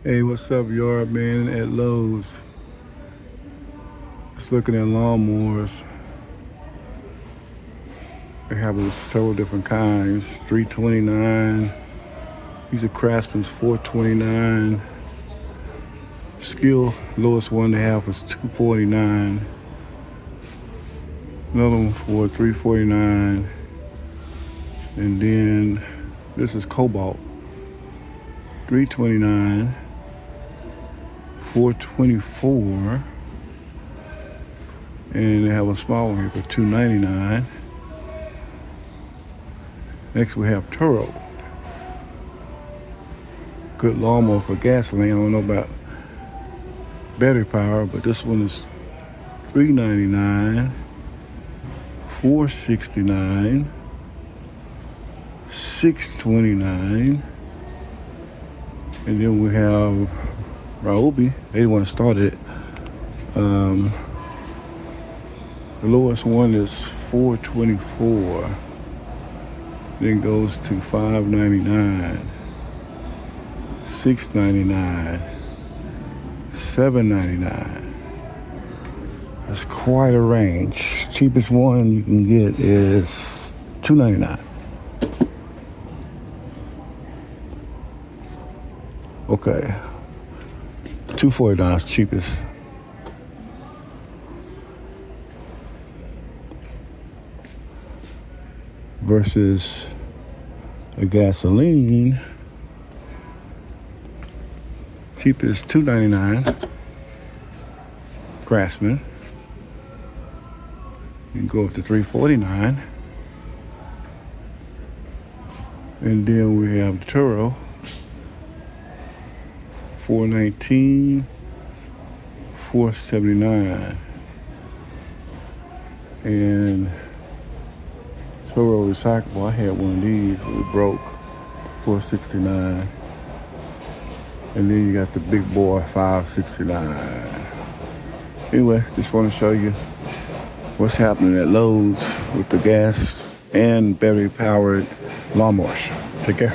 Hey, what's up, yard man at Lowe's? Just looking at lawnmowers. They have several different kinds. $329. These are Craftsman's $429. Skill, lowest one they have was $249. Another one for $349. And then this is Cobalt, $329. $424. And they have a small one here for $299. Next we have Turo. Good lawnmower for gasoline. I don't know about battery power, but this one is $399, $469, $629. And then we have Ryobi. They didn't want to start it. The lowest one is $424. Then goes to $599, $699, $799. That's quite a range. Cheapest one you can get is $299. Okay, $249 is cheapest. Versus a gasoline, cheapest $299. Craftsman. You can go up to $349. And then we have Turo, $419, $479. And Turo recyclable. I had one of these. It broke. $469. And then you got the big boy, $569. Anyway, just want to show you what's happening at Lowe's with the gas and battery powered lawnmowers. Take care.